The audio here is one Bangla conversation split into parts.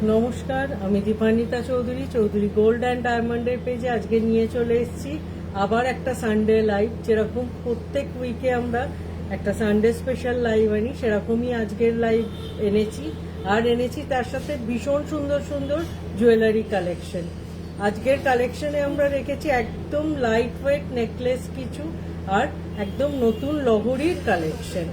নমস্কার, আমি দীপান্বিতা চৌধুরী, চৌধুরী গোল্ড অ্যান্ড ডায়মন্ডের পেজে আজকে নিয়ে চলে এসেছি আবার একটা সানডে লাইভ। যেরকম প্রত্যেক উইকে আমরা একটা সানডে স্পেশাল লাইভ আনি, সেরকমই আজকের লাইভ এনেছি। আর এনেছি তার সাথে ভীষণ সুন্দর সুন্দর জুয়েলারি কালেকশন। আজকের কালেকশনে আমরা রেখেছি একদম লাইট ওয়েট নেকলেস কিছু, আর একদম নতুন লহরীর কালেকশন।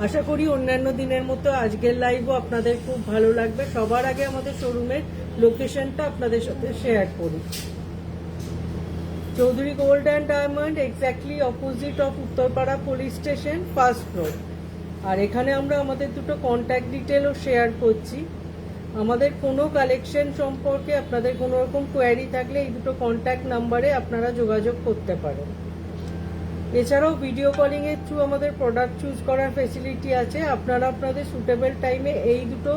আশা করি অন্যান্য দিনের মতো আজকের লাইভও আপনাদের খুব ভালো লাগবে। সবার আগে আমাদের শোরুমের লোকেশনটা আপনাদের সাথে শেয়ার করি। Chowdhury gold and diamond, exactly opposite of Uttarpara police station, first floor. আর এখানে আমরা আমাদের দুটো কন্ট্যাক্ট ডিটেলও শেয়ার করছি। আমাদের কোনো কালেকশন সম্পর্কে আপনাদের কোনো রকম কোয়ারি থাকলে এই দুটো কন্ট্যাক্ট নাম্বারে আপনারা যোগাযোগ করতে পারেন। এছাড়াও ভিডিও কলিং এর থ্রু আমাদের প্রোডাক্ট চুজ করার ফেসিলিটি আছে। আপনারা আপনাদের সুটেবল টাইমে এই দুটো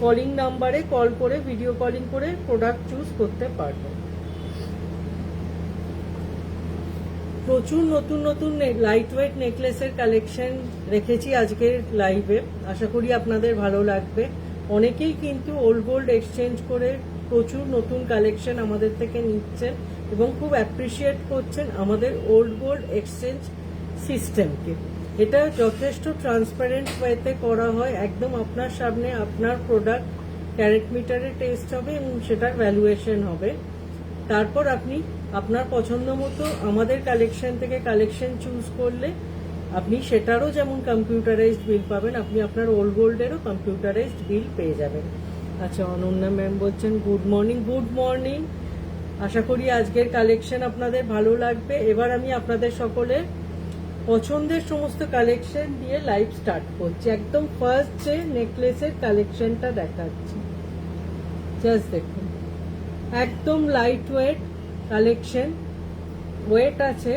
কলিং নাম্বারে কল করে ভিডিও কলিং করে প্রোডাক্ট চুজ করতে পারবেন। প্রচুর নতুন নতুন লাইট ওয়েট নেকলেসের কালেকশন রেখেছি আজকের লাইভে। আশা করি আপনাদের ভালো লাগবে। অনেকেই কিন্তু ওল্ড গোল্ড এক্সচেঞ্জ করে প্রচুর নতুন কালেকশন আমাদের থেকে নিচ্ছেন এবং খুব অ্যাপ্রিসিয়েট করছেন আমাদের ওল্ড গোল্ড এক্সচেঞ্জ সিস্টেমকে। এটা যথেষ্ট ট্রান্সপারেন্ট ওয়েতে করা হয়। একদম আপনার সামনে আপনার প্রোডাক্ট ক্যারেট মিটারে টেস্ট হবে এবং সেটার ভ্যালুয়েশন হবে। তারপর আপনি আপনার পছন্দ মতো আমাদের কালেকশন থেকে কালেকশন চুজ করলে আপনি সেটারও যেমন কম্পিউটারাইজড বিল পাবেন, আপনি আপনার ওল্ড গোল্ডেরও কম্পিউটারাইজড বিল পেয়ে যাবেন। আচ্ছা, অনন্যা ম্যাম বলছেন গুড মর্নিং। Good morning. আশা করি আজকের কালেকশন আপনাদের ভালো লাগবে। এবার আমি আপনাদের সকলের পছন্দের সমস্ত কালেকশন দিয়ে লাইভ স্টার্ট করছি। একদম ফার্স্ট যে নেকলেসের কালেকশনটা দেখাচ্ছি, জাস্ট দেখুন। একদম লাইট ওয়েট কালেকশন, ওয়েট আছে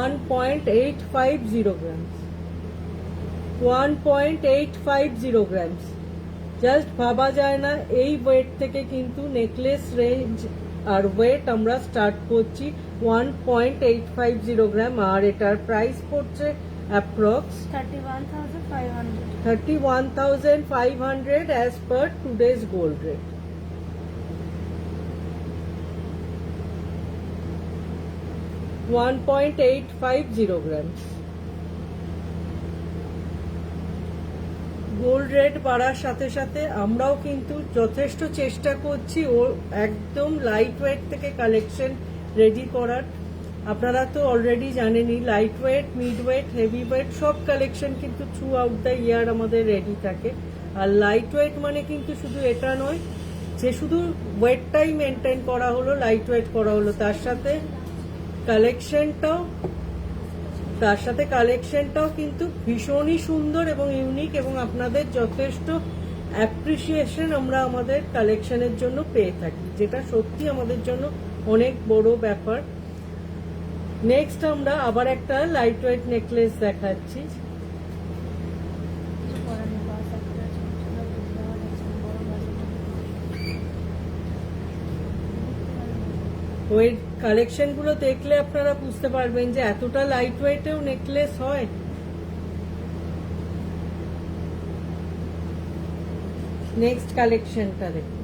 1.850 গ্রামস। 1.850 গ্রামস, জাস্ট ভাবা যায় না। এই ওয়েট থেকে কিন্তু নেকলেস রেঞ্জ আর ওয়েট আমরা স্টার্ট করছি 1.850 গ্রাম। আর এটার প্রাইস পড়ছে approx 31,500 as per today's gold rate. $1.850 grams। Gold rate বাড়ার সাথে সাথে আমরাও কিন্তু যথেষ্ট চেষ্টা করছি ও একদম লাইট ওয়েট থেকে কালেকশন রেডি করার। আপনারা তো অলরেডি জানেনই, light weight, mid weight, heavy weight সব কালেকশন কিন্তু থ্রু আউট দ্য ইয়ার আমাদের রেডি থাকে। আর লাইট ওয়েট মানে কিন্তু শুধু এটা নয় যে শুধু ওয়েটটাই মেনটেন করা হলো, লাইট ওয়েট করা হলো, তার সাথে কালেকশনটাও কিন্তু ভীষণই সুন্দর এবং ইউনিক, এবং আপনাদের যথেষ্ট অ্যাপ্রিসিয়েশন আমরা আমাদের কালেকশনের জন্য পেয়ে থাকি, যেটা সত্যি আমাদের জন্য অনেক বড় ব্যাপার। নেক্সট আমরা আবার একটা লাইট ওয়েট নেকলেস দেখাচ্ছি। ওয়েট কালেকশনগুলো দেখলে আপনারা বুঝতে পারবেন যে এতটা লাইট ওয়েটেও নেকলেস হয়। নেক্সট কালেকশনটা দেখুন।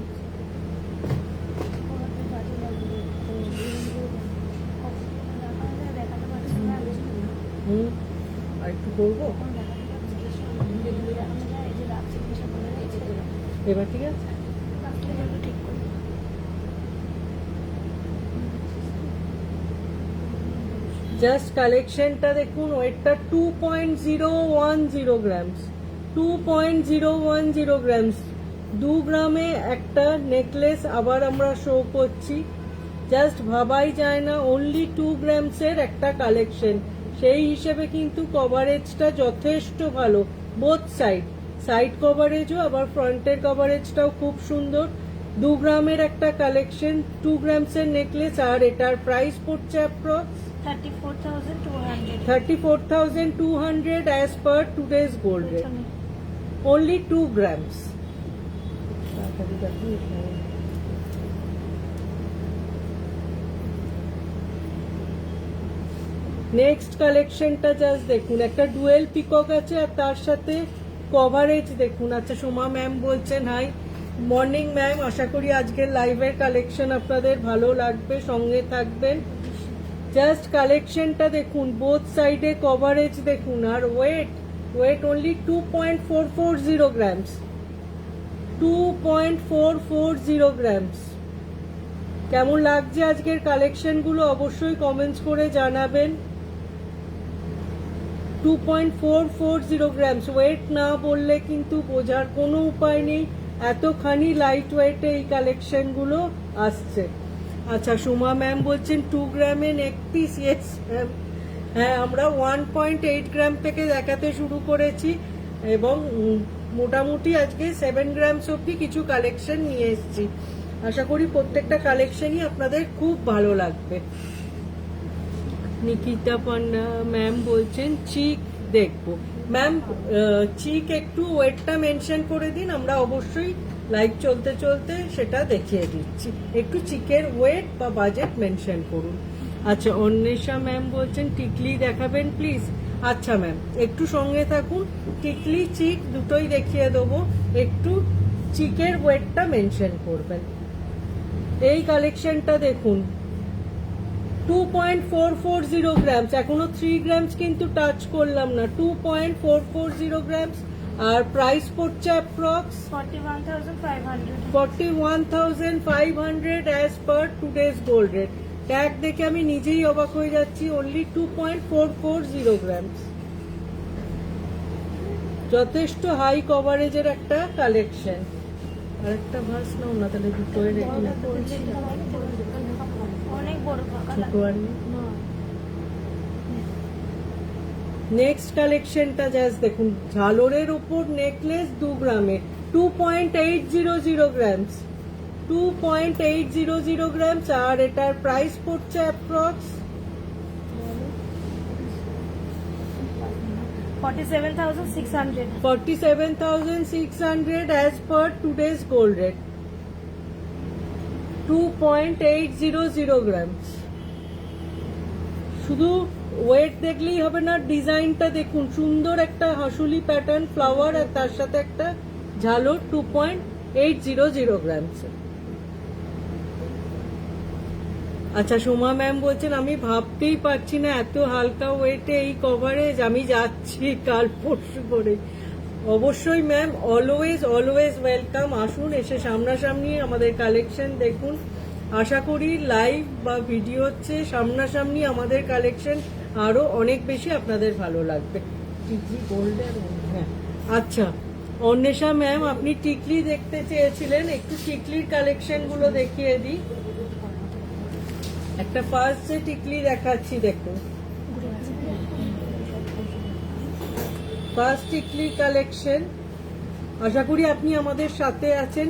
আর একটু করবো এবার, ঠিক আছে। জাস্ট কালেকশনটা দেখুন। ওয়েটটা 2.010 গ্রামস। 2.010 গ্রামস, 2 গ্রামে একটা নেকলেস আবার আমরা শো করছি। জাস্ট ভাবাই যায় না, অনলি 2 গ্রামসের একটা কালেকশন। সেই হিসেবে কিন্তু কভারেজটা যথেষ্ট ভালো, বোথ সাইড কভারেজও আবার ফ্রন্টের কভারেজটাও খুব সুন্দর। 2 গ্রামের একটা কালেকশন, 2 গ্রামসের নেকলেস, আর এটার প্রাইস পড়ছে approx 34,200 as per today's gold rate. Only 2 grams. Next কালেকশনটা জাস্ট দেখুন। একটা ডুয়েল পিকক আছে আর তার সাথে কভারেজ দেখুন। আচ্ছা, সোমা ম্যাম বলছেন হাই, মর্নিং ম্যাম, আশা করি আজকের লাইভের কালেকশন আপনাদের ভালো লাগবে, সঙ্গে থাকবেন। জাস্ট কালেকশনটা দেখুন, বোথ সাইডে কভারেজ দেখুন, আর ওয়েট অনলি 2.440 গ্রামস, 2.440 গ্রামস। কেমন লাগছে আজকের কালেকশনগুলো অবশ্যই কমেন্টস করে জানাবেন। 2.440 গ্রামস, ওয়েট না বললে কিন্তু বোঝার কোনো উপায় নেই, এতখানি লাইট ওয়েটে এই কালেকশনগুলো আসছে। আচ্ছা, সুমা ম্যাম বলছেন 2 গ্রামে নেক পিস। ইয়েস ম্যাম, হ্যাঁ, আমরা 1.8 গ্রাম থেকে দেখাতে শুরু করেছি এবং মোটামুটি আজকে 7 গ্রামস অব্দি কিছু কালেকশন নিয়ে এসেছি। আশা করি প্রত্যেকটা কালেকশনই আপনাদের খুব ভালো লাগবে। নিকিতা পান্ডা ম্যাম বলছেন চিক দেখবো। ম্যাম, চিক একটু ওয়েটটা মেনশন করে দিন, আমরা অবশ্যই লাইভ চলতে চলতে সেটা দেখিয়ে দিচ্ছি। একটু চিকের ওয়েট বা বাজেট মেনশন করুন। আচ্ছা, অন্বেষা ম্যাম বলছেন টিকলি দেখাবেন প্লিজ। আচ্ছা ম্যাম, একটু সঙ্গে থাকুন, টিকলি চিক দুটোই দেখিয়ে দেবো, একটু চিকের ওয়েটটা মেনশন করবেন। এই কালেকশনটা দেখুন, 2.440 গ্রামস, এখনো 3 গ্রামস কিন্তু টাচ করলাম না। 2.440 গ্রামস, আর প্রাইস পড়ছে approx 41,500 as per today's gold rate. Tag দেখে আমি নিজেই অবাক হয়ে যাচ্ছি, অনলি 2.440 গ্রামস। যথেষ্ট হাই কভারেজের একটা কালেকশন। আর একটা ভাস নাও না, তাহলে দুটোই রেখে না, ছোট আর নেক্সট কালেকশনটা জাস্ট দেখুন, ঝালরের উপর নেকলেস 2 গ্রামে, 2.800 গ্রামস, 2.800 গ্রামস, আর এটার প্রাইস পড়ছে approx 47,600 as per today's gold rate. 2.800 grams. শুধু ওয়েট দেখলেই হবে না, ডিজাইনটা দেখুন, সুন্দর একটা হাসুলি প্যাটার্ন ফ্লাওয়ার, আর তার সাথে একটা ঝালর। 2.800 গ্রামস। আচ্ছা, সোমা ম্যাম বলছেন আমি ভাবতেই পারছি না এত হালকা ওয়েটে এই কভারেজ, আমি যাচ্ছি কাল পরশু করে। অবশ্যই ম্যাম, অলওয়েজ ওয়েলকাম, আসুন, এসে সামনাসামনি আমাদের কালেকশন দেখুন। আশা করি লাইভ বা ভিডিও হচ্ছে সামনাসামনি আমাদের কালেকশন আরো অনেক বেশি আপনাদের ভালো লাগবে। টিকলি গোল্ডের, হ্যাঁ। আচ্ছা, অন্বেষা ম্যাম, আপনি টিকলি দেখতে চেয়েছিলেন, একটু টিকলির কালেকশন গুলো দেখিয়ে দিই। একটা ফার্স্ট যে টিকলি দেখাচ্ছি, দেখুন, ফার্স্ট টিকলি কালেকশন। আশা করি আপনি আমাদের সাথে আছেন।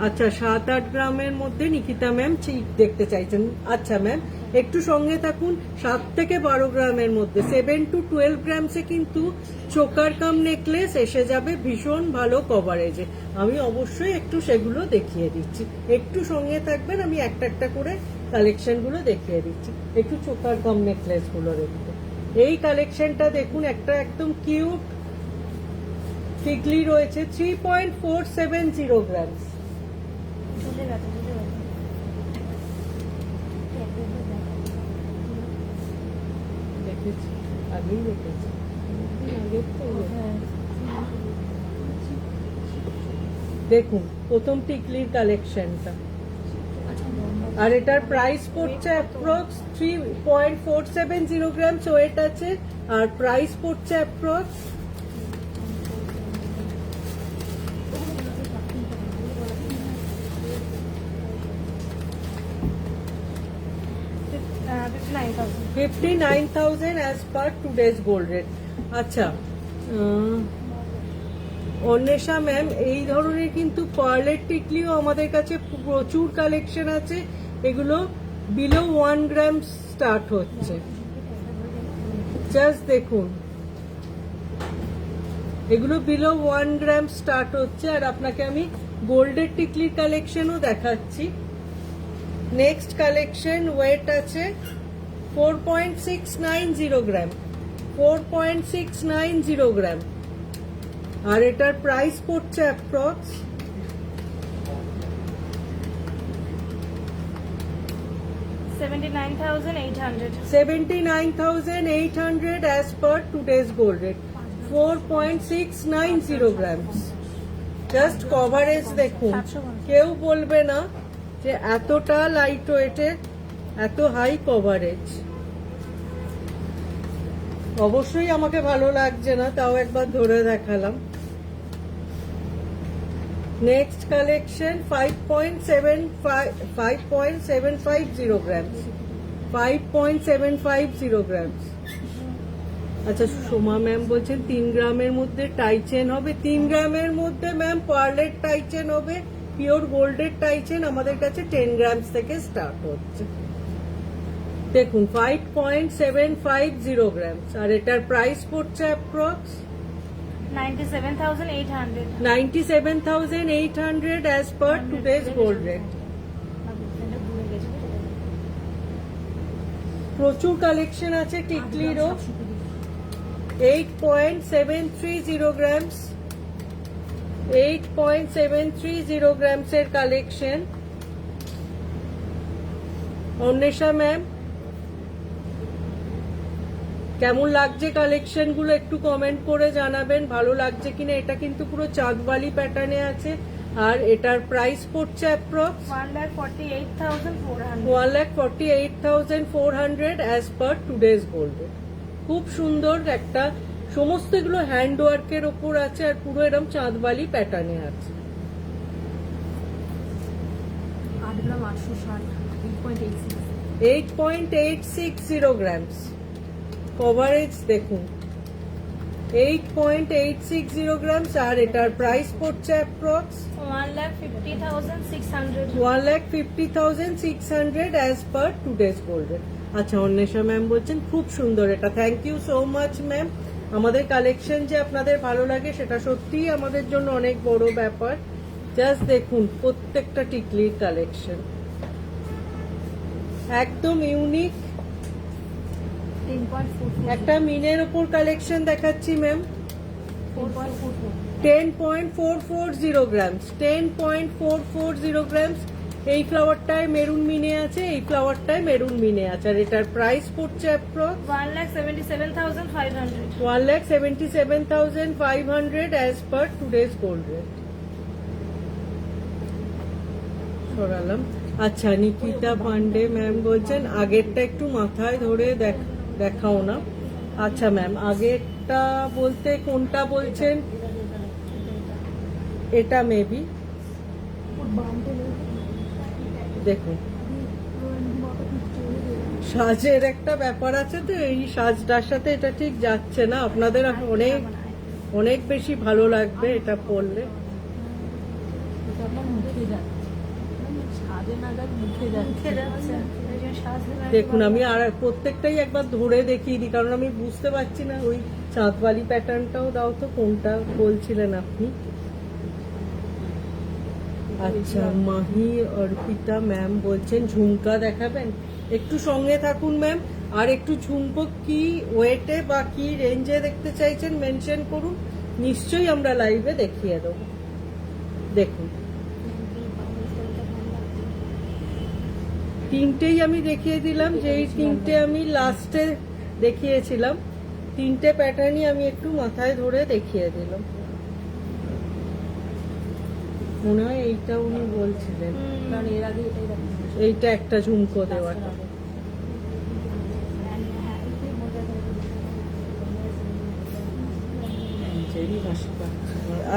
আচ্ছা, 7-8 গ্রামের মধ্যে নিকিতা ম্যাম চিক দেখতে চাইছেন। আচ্ছা ম্যাম, একটু সঙ্গে থাকুন। 7 থেকে 12 গ্রামের মধ্যে, 7 to 12 গ্রামসে কিন্তু চোকার কাম নেকলেস এসে যাবে ভীষণ ভালো কভারেজে। আমি অবশ্যই একটু সেগুলো দেখিয়ে দিচ্ছি, একটু সঙ্গে থাকবেন, আমি একটা একটা করে কালেকশনগুলো দেখিয়ে দিচ্ছি। একটু চোকার কাম নেকলেস গুলো দেখতে, এই কালেকশনটা দেখুন, একটা একদম কিউট টিকলি রয়েছে, 3.470 গ্রামস। দেখেছি, আগেই দেখেছি, দেখুন প্রথম টিকলির কালেকশনটা, আর এটার প্রাইস পড়ছে অ্যাপ্রক্স 3.470 গ্রামস ওয়েট আছে, আর প্রাইস পড়ছে approx 59,000 as per today's gold rate. আচ্ছা, অন্বেষা ম্যাম, এই ধরনের কিন্তু পার্লের টিকলিও আমাদের কাছে প্রচুর কালেকশন আছে। এগুলো বিলো 1 গ্রাম স্টার্ট হচ্ছে, জাস্ট দেখুন, এগুলো বিলো 1 গ্রাম স্টার্ট হচ্ছে। আর আপনাকে আমি গোল্ডের টিকলির কালেকশনও দেখাচ্ছি। নেক্সট কালেকশন ওয়েট আছে 4.690 গ্রাম, 4.690 গ্রাম, আর এটার প্রাইস পড়ছে approx 79,800. 79,800 as per today's gold rate. 4.690 grams. Just coverage দেখুন, কেউ বলবে না যে এতটা লাইট ওয়েটে এত হাই কভারেজ। অবশ্যই আমাকে ভালো লাগছে না, তাও একবার ধরে দেখালাম। Next collection 5.750 grams. 5.750 grams. আচ্ছা, সোমা ম্যাম বলছেন 3 গ্রামের মধ্যে টাই চেন হবে। 3 গ্রামের মধ্যে ম্যাম পার্লের টাই চেন হবে, পিওর গোল্ডের টাই চেন আমাদের কাছে 10 গ্রামস থেকে স্টার্ট হচ্ছে। দেখুন 5.750 গ্রামস, আর এটার প্রাইস পড়ছে approx 97,800. 97,800 as per today's gold rate. প্রচুর কালেকশন আছে টিকলিরও। 8.730 grams. 8.730 grams এর কালেকশন। অন্বেষা ম্যাম, কেমন লাগছে কালেকশন গুলো একটু কমেন্ট করে জানাবেন, ভালো লাগছে কিনা। এটা কিন্তু পুরো চাঁদবালি প্যাটার্নে আছে, আর এটার প্রাইস পড়ছে approx 1,48,400. 1,48,400 as per today's gold rate. খুব সুন্দর একটা, সমস্ত এগুলো হ্যান্ড ওয়ার্কের ওপর আছে, আর পুরো এরকম চাঁদবালি প্যাটার্নে আছে। 8 গ্রাম 860, 8.86. 8.860 grams. কভারেজ দেখুন 8.860 grams, আর এটার প্রাইস পড়ছে approx 1,50,600. 1,50,600 as per today's gold rate. আচ্ছা, অন্বেষা ম্যাম বলছেন খুব সুন্দর এটা। Thank you so much ma'am. আমাদের কালেকশন যে আপনাদের ভালো লাগে সেটা সত্যিই আমাদের জন্য অনেক বড় ব্যাপার। জাস্ট দেখুন প্রত্যেকটা টিকলির কালেকশন একদম ইউনিক। 10.44. একটা মিনের ওপর কালেকশন দেখাচ্ছি ম্যাম। 10.44. 10.440 grams. 10.440 grams. এই ফ্লাওয়ারটায় মেরুন মিনে আছে, এই ফ্লাওয়ারটায় মেরুন মিনে আছে, আর এটার প্রাইস পড়ছে approx 1,77,500. 1,77,500 as per today's gold rate. সরালাম। আচ্ছা, নিকিতা পান্ডে ম্যাম বলছেন আগেরটা একটু মাথায় ধরে দেখাও না। আচ্ছা ম্যাম, আগেরটা বলতে কোনটা বলছেন? এটা মেবি দেখুন, সাজের একটা ব্যাপার আছে, তো এই সাজটার সাথে এটা ঠিক যাচ্ছে না। আপনাদের অনেক অনেক বেশি ভালো লাগবে এটা পরলে। দেখুন, আমি আর প্রত্যেকটাই একবার ধরে দেখিয়ে দিই, কারণ আমি বুঝতে পারছি না। ওই চাঁদবালি প্যাটার্নটাও দাও তো, কোনটা বলছিলেন আপনি? আচ্ছা, মাহি অর্পিতা ম্যাম বলছেন ঝুমকা দেখাবেন। একটু সঙ্গে থাকুন ম্যাম, আর একটু ঝুমকো কি ওয়েটে বা কি রেঞ্জে দেখতে চাইছেন মেনশন করুন, নিশ্চয়ই আমরা লাইভে দেখিয়ে দেবো। দেখুন, তিনটেই আমি দেখিয়ে দিলাম, যেই তিনটে আমি লাস্টে দেখিয়েছিলাম, তিনটে প্যাটার্নই আমি একটু মাথায় ধরে দেখিয়ে দিলাম। মনে হয় এইটা উনি বলছিলেন, কারণ এর আগে এইটা একটা ঝুমকো দেওয়াটা।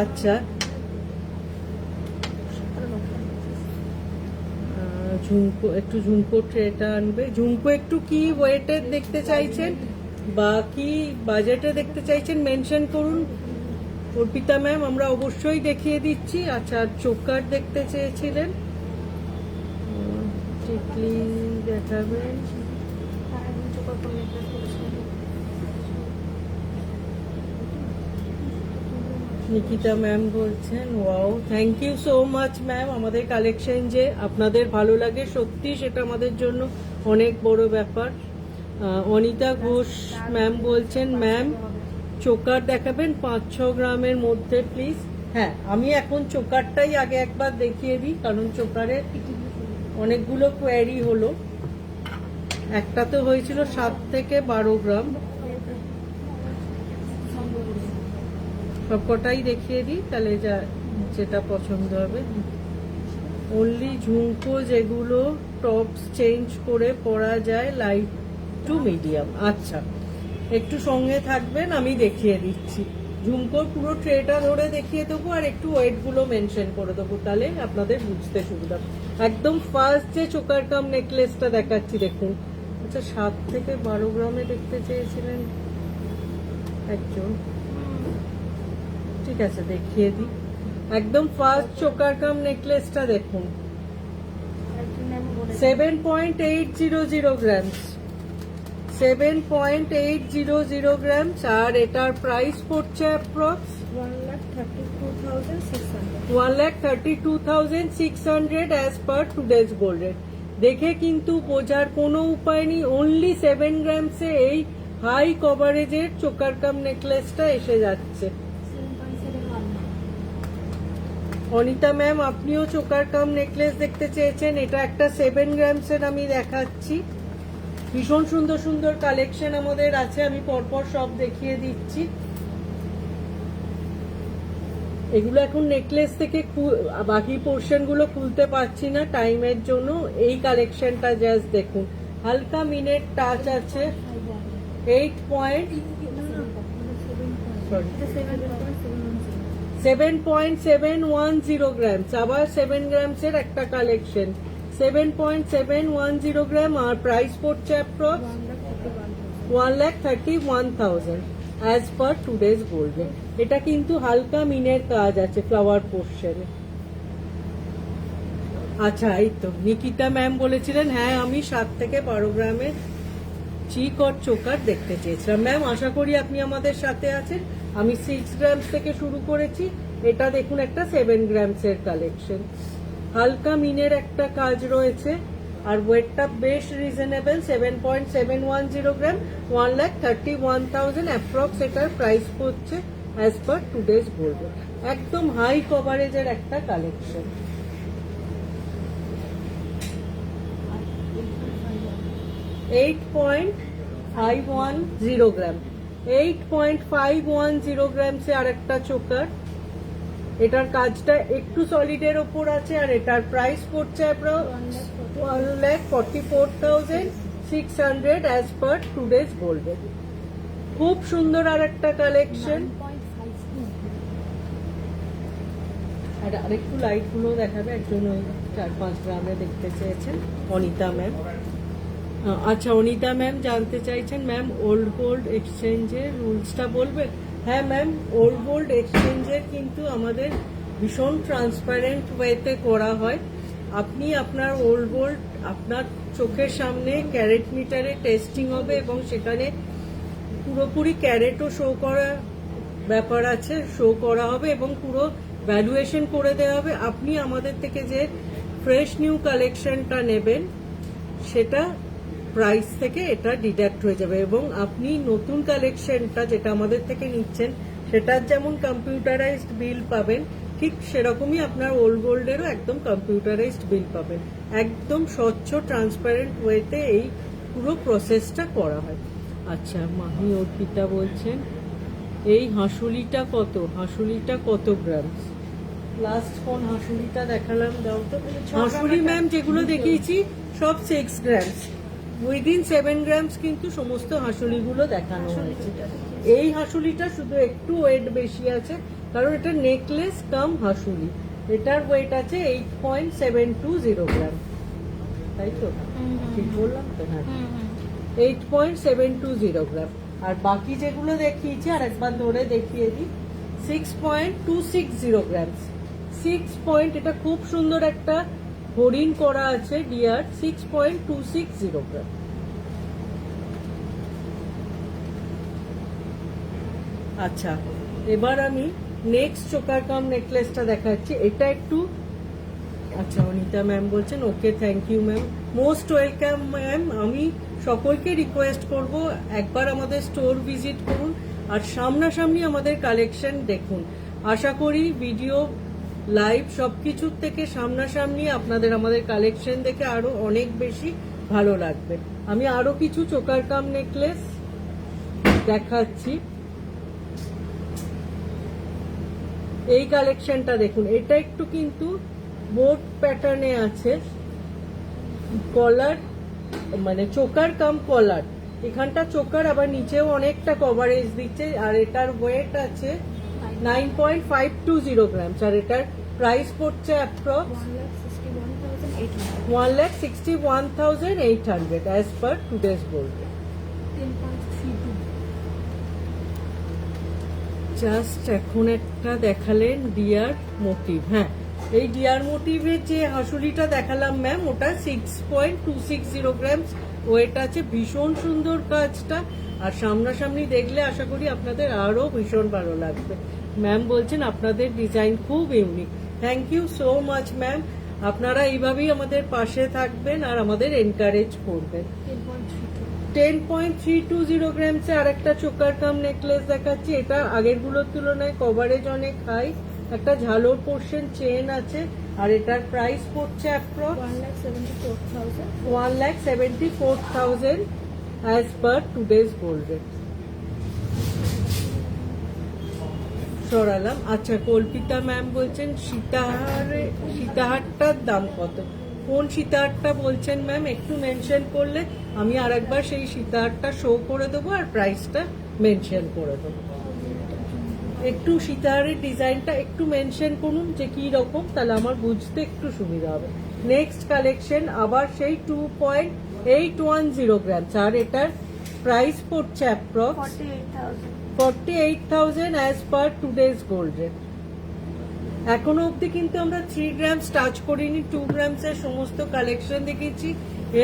আচ্ছা, ঝুমকো একটু ঝুমকো ট্রেটা আনবে। ঝুমকো একটু কি ওয়েটের দেখতে চাইছেন বা কি বাজেটে দেখতে চাইছেন মেনশন করুন অর্পিতা ম্যাম, আমরা অবশ্যই দেখিয়ে দিচ্ছি। আচ্ছা, চোকার দেখতে চেয়েছিলেন, টিকলি দেখাবেন। নিকিতা ম্যাম বলছেন wow, thank you so much ma'am. আমাদের কালেকশন যে আপনাদের ভালো লাগে সত্যি সেটা আমাদের জন্য অনেক বড় ব্যাপার। অনিতা ঘোষ ম্যাম বলছেন ম্যাম চোকার দেখাবেন 5-6 গ্রামের মধ্যে প্লিজ। হ্যাঁ, আমি এখন চোকারটাই আগে একবার দেখিয়ে দিই, কারণ চোকারে অনেকগুলো কোয়ারি হলো। একটা তো হয়েছিল 7 থেকে 12 গ্রাম, সবকটাই দেখিয়ে দিই তাহলে যেটা পছন্দ হবে। অনলি ঝুমকো যেগুলো টপস চেঞ্জ করে পরা যায়, লাইট টু মিডিয়াম। আচ্ছা, একটু সঙ্গে থাকবেন, আমি দেখিয়ে দিচ্ছি। ঝুমকোর পুরো ট্রেটা ধরে দেখিয়ে দেবো আর একটু ওয়েটগুলো মেনশন করে দেবো, তাহলে আপনাদের বুঝতে সুবিধা। একদম ফার্স্ট যে চোকার কাম নেকলেসটা দেখাচ্ছি দেখুন। আচ্ছা, 7 থেকে 12 গ্রামে দেখতে চেয়েছিলেন একজন, ঠিক আছে দেখিয়ে দিই। একদম ফার্স্ট চোকার কাম নেকলেসটা দেখুন, 7.800 গ্রামস, 7.800 গ্রামস। আর এটার প্রাইস পড়ছে approx 1,32,600 as per today's gold rate. দেখে কিন্তু বোঝার কোনো উপায় নেই, অনলি 7 গ্রামসে এই হাই কভারেজের চোকার কাম নেকলেসটা এসে যাচ্ছে। অনিতা ম্যাম, আপনিও চোকার কাম নেকলেস দেখতে চেয়েছেন, এটা একটা 7 গ্রামসের আমি দেখাচ্ছি। ভীষণ সুন্দর সুন্দর কালেকশন আমাদের আছে, আমি পরপর সব দেখিয়ে দিচ্ছি। এগুলো এখন নেকলেস থেকে বাকি পোর্শন গুলো খুলতে পারছি না টাইমের জন্য। এই কালেকশনটা জাস্ট দেখুন, হালকা মিনের টাচ আছে, 7.710 গ্রামস। আবার 7 গ্রামসের একটা কালেকশন, 7.710 গ্রাম। আর প্রাইস পড়ছে approx 1,31,000 as per today's gold rate. এটা কিন্তু হালকা মিনের কাজ আছে ফ্লাওয়ার পোর্শনে। আচ্ছা, এই তো নিকিতা ম্যাম বলেছিলেন, হ্যাঁ আমি 7 থেকে 12 গ্রামের চিক আর চোকার দেখতে চেয়েছিলাম। ম্যাম, আশা করি আপনি আমাদের সাথে আছেন। আমি 6 গ্রামস থেকে শুরু করেছি, এটা দেখুন একটা 7 গ্রামসের কালেকশন, হালকা মিনের একটা কাজ রয়েছে আর ওয়েটটা বেশ রিজনেবল, 7.710 গ্রাম, 1,31,000 অ্যাপ্রক্স এটার প্রাইস পড়ছে অ্যাজ পার টুডেজ গোল্ড। একদম হাই কভারেজের একটা কালেকশন। $8.510 গ্রাম, 8.510 গ্রামসে আর একটা চোকার। এটার কাজটা একটু সলিডের ওপর আছে আর এটার প্রাইস পড়ছে 1,44,600 as per today's gold rate. খুব সুন্দর আর একটা কালেকশন। আর আরেকটু লাইট গুলো দেখাবে, একজন ওই 4-5 গ্রামে দেখতে চেয়েছেন, অনিতা ম্যাম। আচ্ছা, অনিতা ম্যাম জানতে চাইছেন, ম্যাম ওল্ড গোল্ড এক্সচেঞ্জের রুলসটা বলবেন। হ্যাঁ ম্যাম, ওল্ড গোল্ড এক্সচেঞ্জের কিন্তু আমাদের ভীষণ ট্রান্সপারেন্ট ওয়েতে করা হয়। আপনি আপনার ওল্ড গোল্ড আপনার চোখের সামনে ক্যারেট মিটারে টেস্টিং হবে এবং সেখানে পুরোপুরি ক্যারেটও শো করা ব্যাপার আছে, শো করা হবে এবং পুরো ভ্যালুয়েশন করে দেওয়া হবে। আপনি আমাদের থেকে যে ফ্রেশ নিউ কালেকশনটা নেবেন সেটা প্রাইস থেকে এটা ডিডাক্ট হয়ে যাবে এবং আপনি নতুন কালেকশনটা যেটা আমাদের থেকে নিচ্ছেন সেটার যেমন কম্পিউটারাইজড বিল পাবেন, ঠিক সেরকমই আপনার ওল্ড গোল্ডেরও একদম কম্পিউটারাইজড বিল পাবেন। একদম স্বচ্ছ ট্রান্সপারেন্ট ওয়েতে এই পুরো প্রসেসটা করা হয়। আচ্ছা, মাহি অর্পিতা বলছেন, এই হাঁসুলিটা কত গ্রাম? লাস্ট কোন হাঁসুলিটা দেখালাম দাও তো। হাঁসুলি ম্যাম যেগুলো দেখিয়েছি সব 6 গ্রামস, উইদিন 7 গ্রামস কিন্তু সমস্ত হাঁসুলিগুলো দেখানো হয়েছে। এই হাঁসুলিটা শুধু একটু ওয়েট বেশি আছে কারণ এটা নেকলেস কাম হাঁসুলি। এটার ওয়েট আছে 8.720 গ্রাম, তাই তো ঠিক বললাম তো? হ্যাঁ, 8.720 গ্রাম। আর বাকি যেগুলো দেখিয়েছি আর একবার ধরে দেখিয়ে দিই, 6.260 গ্রামস। 6 এটা খুব সুন্দর একটা হরিণ করা আছে ডিয়ার, 6.260 গ্রাম। আচ্ছা, এবার আমি নেক্সট চোকার কাম নেকলেসটা দেখাচ্ছি। এটা একটু, আচ্ছা অনিতা ম্যাম বলছেন, okay thank you ma'am, most welcome ma'am. আমি সকলকে রিকোয়েস্ট করব একবার আমাদের স্টোর ভিজিট করুন আর সামনাসামনি আমাদের কালেকশন দেখুন। আশা করি ভিডিও লাইভ সবকিছুর থেকে সামনাসামনি আপনাদের আমাদের কালেকশন দেখে আরো অনেক বেশি ভালো লাগবে। আমি আরো কিছু চোকার কাম নেকলেস দেখাচ্ছি। এই কালেকশনটা দেখুন, এটা একটু কিন্তু বোট প্যাটার্নে আছে, কলার মানে চোকার কাম কলার, এখানটা চোকার আবার নিচেও অনেকটা কভারেজ দিচ্ছে। আর এটার ওয়েট আছে 9.520 গ্রামস, আর এটার প্রাইস পড়ছে approx 1,61,800 as per today's gold. 10.32 just এখন একটা দেখালেন ডিয়ার মোটিভ। হ্যাঁ, এই ডিয়ার মোটিভের যে হাসুলিটা দেখালাম ম্যাম, ওটা 6.260 গ্রামস ওয়েট আছে। ভীষণ সুন্দর কাজটা, আর সামনাসামনি দেখলে আশা করি আপনাদের আরো ভীষণ ভালো লাগবে। ম্যাম বলছেন আপনাদের ডিজাইন খুব unique. Thank you so much ma'am. আপনারা এইভাবেই আমাদের পাশে থাকবেন আর আমাদের এনকারেজ করবেন। 10.320 গ্রামসে আর একটা চোকার কাম নেকলেস দেখাচ্ছি। এটা আগেরগুলোর তুলনায় কভারেজ অনেক হাই, একটা ঝালোর পোর্শন চেন আছে, আর এটার প্রাইস পড়ছে approx 1,74,000 as per today's gold rate. সরালাম। আচ্ছা, কল্পিতা ম্যাম বলছেন সীতাহারটার দাম কত? কোন সীতাহারটা বলছেন ম্যাম? একটু মেনশন করলে আমি আরেকবার সেই সীতাহারটা শো করে দেবো আর প্রাইসটা মেনশন করে দেবো। একটু সীতাহারের ডিজাইনটা একটু মেনশন করুন যে কি রকম, তাহলে আমার বুঝতে একটু সুবিধা হবে। নেক্সট কালেকশন আবার সেই 2.810 গ্রামস, আর এটার প্রাইস পড়ছে approx 48,000 as per today's gold rate. এখনো অবধি কিন্তু আমরা 3 গ্রামস টাচ করিনি, 2 গ্রামসের সমস্ত কালেকশন দেখেছি।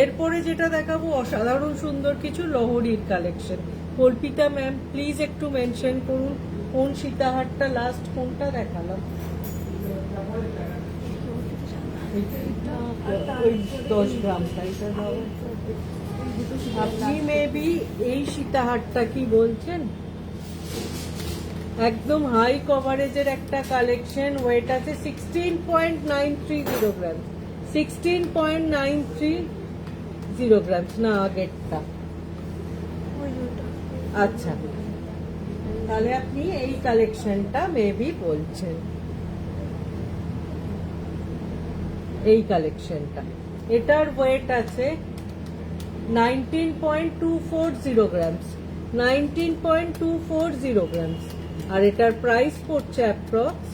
এরপরে যেটা দেখাবো অসাধারণ সুন্দর কিছু লহরির কালেকশন। কল্পিতা ম্যাম প্লিজ একটু মেনশন করুন কোন সীতাহারটা লাস্ট কোনটা দেখালাম। ওই 10 গ্রামটা এটা দাও। আপনি মেবি এই সীতাহারটা কি বলছেন? একদম হাই কভারেজের একটা কালেকশন, ওয়েট আছে 16.930 গ্রাম। 16.930 গ্রাম না আগেরটা। আচ্ছা, তাহলে আপনি এই কালেকশনটা মেবি বলছেন, এই কালেকশনটা। এটার ওয়েট আছে 19.240 গ্রামস, 19.240 গ্রামস, আর এটার প্রাইস পড়ছে approx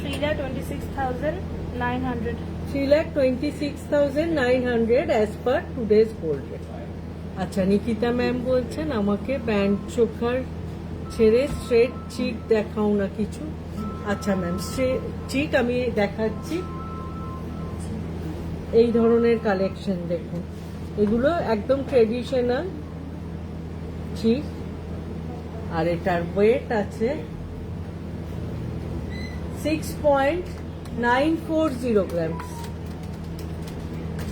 3,26,900 3,26,900 as per today's gold rate. আচ্ছা, নিকিতা ম্যাম বলছেন আমাকে ব্যান্ড চোখার ছেড়ে স্ট্রেট চিক দেখাও না কিছু। আচ্ছা ম্যাম, চিক আমি দেখাচ্ছি। এই ধরনের কালেকশন দেখুন, এগুলো একদম ট্রেডিশনাল চিক, আর এটার ওয়েট আছে 6.940 গ্রামস,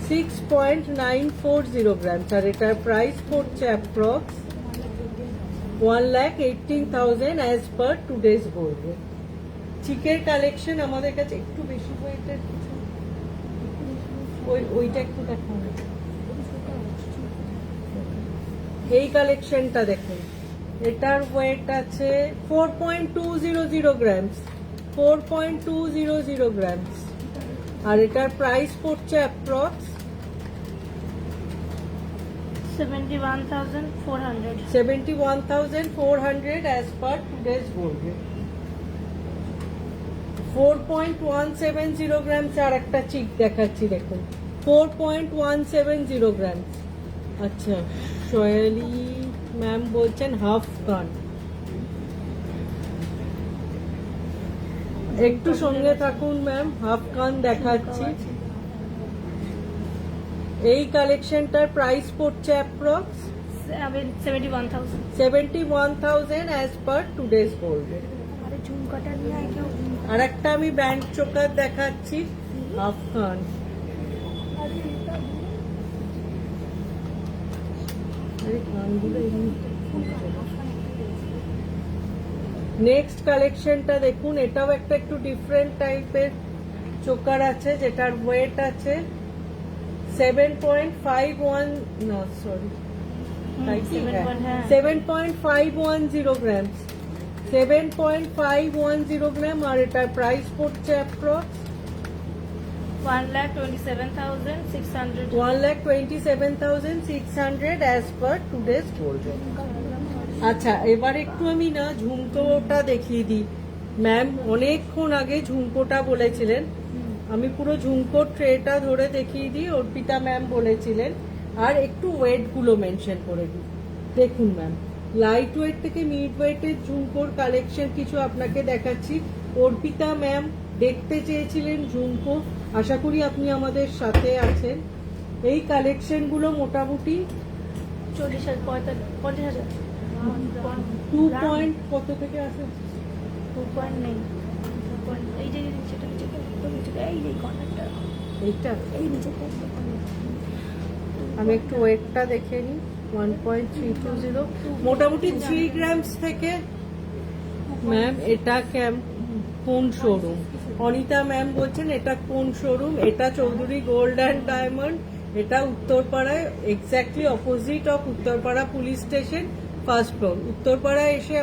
6.940 গ্রামস, আর এটার প্রাইস পড়ছে approx 1,18,000 as per today's gold rate. চিকের কালেকশন আমাদের কাছে একটু বেশি ওয়েটের কিছু, ওইটা একটু দেখান। এই কালেকশনটা দেখুন, এটার ওয়েট আছে 4.200 গ্রামস, 4.200 গ্রামস, আর এটার প্রাইস পড়ছে approx 71,400 71,400 as per today's gold rate. 4.170 grams আর একটা চিক দেখাচ্ছি দেখুন, 4.170 গ্রামস। আচ্ছা, সয়ালি ম্যাম বলছেন হাফ কান। একটু সঙ্গে থাকুন ম্যাম, হাফ কান দেখাচ্ছি। এই কালেকশনটার প্রাইস পড়ছে approx 71,000 as per today's gold rate. ঝুমকাটা নিয়ে কেউ আর একটা আমি ব্যান্ড চোকার দেখাচ্ছি, হাফ কান। নেক্সট কালেকশনটা দেখুন, এটাও একটা একটু ডিফারেন্ট টাইপের চোকার আছে, যেটার ওয়েট আছে 7.51 no sorry 7.510 grams 7.510 গ্রাম আর এটার প্রাইস পড়ছে approx 1,27,600 1,27,600 as per today's gold rate. আচ্ছা এবার একটু আমি না ঝুমকোটা দেখিয়ে দিই ম্যাম অনেকক্ষণ আগে ঝুমকোটা বলেছিলেন আমি পুরো ঝুমকোর ট্রেটা ধরে দেখিয়ে দিই অর্পিতা ম্যাম বলেছিলেন আর একটু ওয়েট গুলো মেনশন করে দিই দেখুন ম্যাম লাইট ওয়েট থেকে মিড ওয়েটের ঝুমকোর কালেকশন কিছু আপনাকে দেখাচ্ছি অর্পিতা ম্যাম দেখতে চেয়েছিলেন ঝুমকো আশা করি আপনি আমাদের সাথে আছেন এই কালেকশন গুলো মোটামুটি 40,000 2 পয়েন্ট কত থেকে আসে 2 পয়েন্ট নেই এই যে নিচেটা এই যে কর্নারটা এইটা এই নিচেটা আমি একটু ওয়েটটা দেখে নিই 1.320 মোটামুটি 3 গ্রামস থেকে ম্যাম এটা কোন শোরুম অনিতা ম্যাম বলছেন এটা কোন শোরুম এটা চৌধুরী গোল্ড অ্যান্ড ডায়মন্ড এটা উত্তরপাড়ায় exactly opposite of Uttarpara police station first floor Uttarpara এসে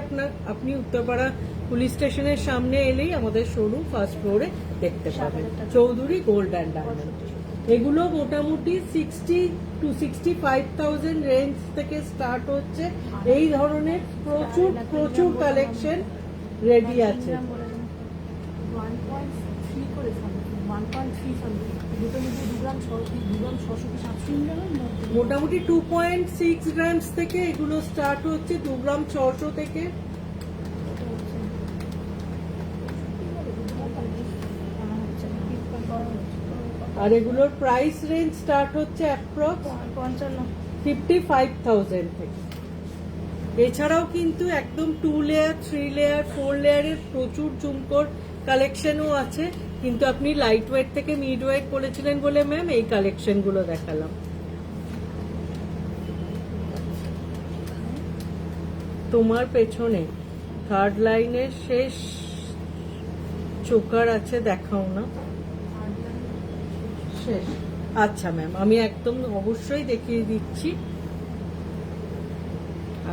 আপনি উত্তরপাড়া পুলিশ স্টেশনের সামনে এলেই আমাদের শোরুম ফার্স্ট ফ্লোরে দেখতে পাবেন চৌধুরী গোল্ড অ্যান্ড ডায়মন্ড এগুলো মোটামুটি 60 to 65,000 রেঞ্জ থেকে স্টার্ট হচ্ছে এই ধরনের প্রচুর প্রচুর কালেকশন রেডি আছে 1.3 করে 1.3 দুটো মিলিয়ে 2 গ্রাম 600 কি 700 গ্রামের মধ্যে মোটামুটি 2.6 গ্রামস থেকে এগুলো স্টার্ট হচ্ছে 2 গ্রাম 600 থেকে আর এগুলোর প্রাইস রেঞ্জ স্টার্ট হচ্ছে অ্যাপ্রক্স 55,000 থেকে এছাড়াও কিন্তু একদম 2 লেয়ার 3 লেয়ার 4 লেয়ারের প্রচুর ঝুমকোর কালেকশনও আছে কিন্তু আপনি লাইট ওয়েট থেকে মিড ওয়েট বলেছিলেন বলে ম্যাম এই কালেকশনগুলো দেখালাম তোমার পেছনে থার্ড লাইনের শেষ চোকার আছে দেখাও না শেষ আচ্ছা ম্যাম আমি একদম অবশ্যই দেখিয়ে দিচ্ছি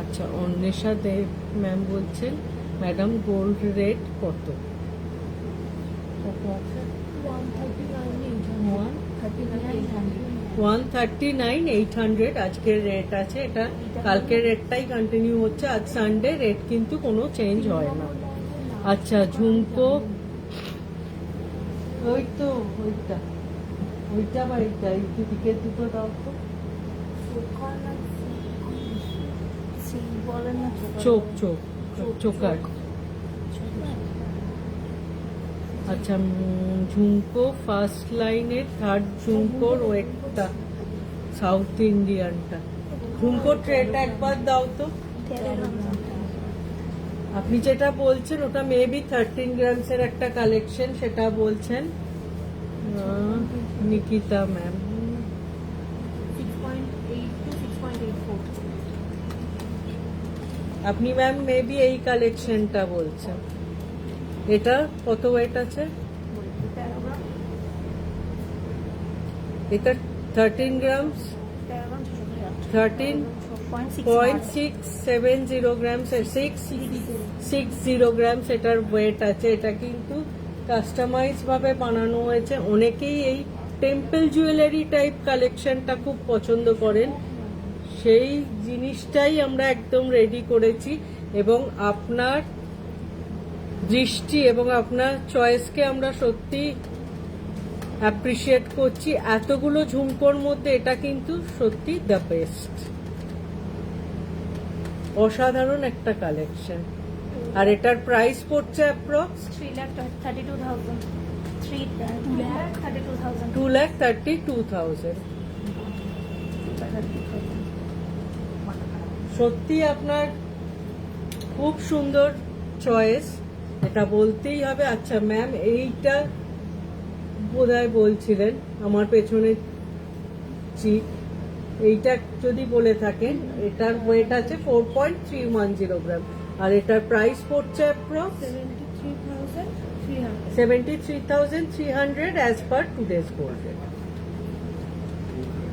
আচ্ছা অন্বেষা দেব ম্যাম বলছেন ম্যাডাম গোল্ড রেট কত আছে 139,800 আজকের রেট আছে এটা কালকের রেটটাই কন্টিনিউ হচ্ছে আজ সানডে রেট কিন্তু কোনো চেঞ্জ হয় না আচ্ছা ঝুমকো ওই তো ওইটা বা এইটা এই দিকের দুটো দাও তো চোকার আচ্ছা ঝুমকো ফার্স্ট লাইনের থার্ড ঝুমকোর ওয়েটটা সাউথ ইন্ডিয়ানটা ঝুমকো ট্রেটা একবার দাও তো আপনি যেটা বলছেন ওটা মেবি 13 গ্রামসের একটা কালেকশন সেটা বলছেন নিকিতা ম্যাম 6.8 to 6.84 আপনি ম্যাম মেবি এই কালেকশনটা বলছেন এটা কত ওয়েট আছে এটা 13 গ্রামস 13.670 গ্রামস 660 গ্রামস এটার ওয়েট আছে এটা কিন্তু কাস্টমাইজ ভাবে বানানো হয়েছে অনেকেই এই টেম্পল জুয়েলারি টাইপ কালেকশনটা খুব পছন্দ করেন সেই জিনিসটাই আমরা একদম রেডি করেছি এবং আপনার দৃষ্টি এবং আপনার চয়েসকে আমরা সত্যি অ্যাপ্রিসিয়েট করছি এতগুলো ঝুমকোর মধ্যে এটা কিন্তু সত্যি দ্য বেস্ট অসাধারণ একটা কালেকশন আর এটার প্রাইস পড়ছে অ্যাপ্রক্স 2,32,000 সত্যি আপনার খুব সুন্দর চয়েস এটা বলতেই হবে আচ্ছা ম্যাম এইটা বোধহয় বলছিলেন আমার পেছনে চিপ এইটা যদি বলে থাকেন এটার ওয়েট আছে 4.310 গ্রাম আর এটার প্রাইস পড়ছে approx 73,300 as per today's gold rate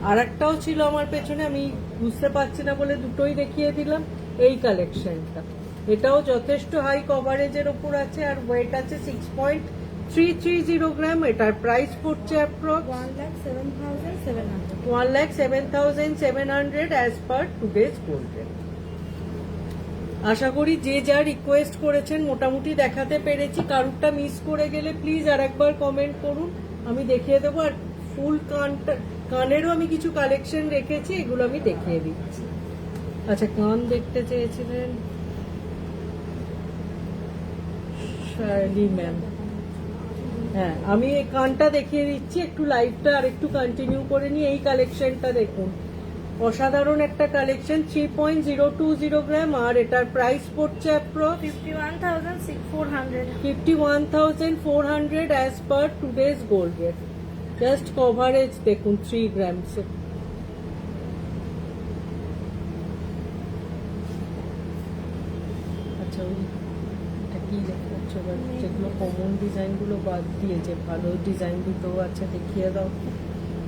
আর একটাও ছিল আমার পেছনে, আমি বুঝতে পারছি না বলে দুটোই দেখিয়ে দিলাম। এই কালেকশনটা, এটাও যথেষ্ট হাই কভারেজের ওপর আছে আর ওয়েট আছে 6.330 গ্রাম। এটার প্রাইস পড়ছে approx 1,07,700 1,07,700 as per today's gold rate. আশা করি যে যা রিকোয়েস্ট করেছেন মোটামুটি দেখাতে পেরেছি। কারুরটা মিস করে গেলে প্লিজ আর একবার কমেন্ট করুন, আমি দেখিয়ে দেবো। আর ফুল কানেরও আমি কিছু কালেকশন রেখেছি, এগুলো আমি দেখিয়ে দিচ্ছি। আচ্ছা, কান দেখতে চেয়েছিলেন শার্লি ম্যাম। হ্যাঁ, আমি এই কানটা দেখিয়ে দিচ্ছি, একটু লাইভটা আর একটু কন্টিনিউ করে নিয়ে। এই কালেকশনটা দেখুন, অসাধারণ একটা কালেকশন, 3.020 গ্রাম আর এটার প্রাইস পড়ছে approx 51,400 51,400 as per today's gold rate. Just coverage দেখুন 3 গ্রামসে। আচ্ছা, এটা কি দেখাচ্ছ? যেগুলো কমন ডিজাইনগুলো বাদ দিয়ে যে ভালো ডিজাইন দুটো আছে দেখিয়ে দাও।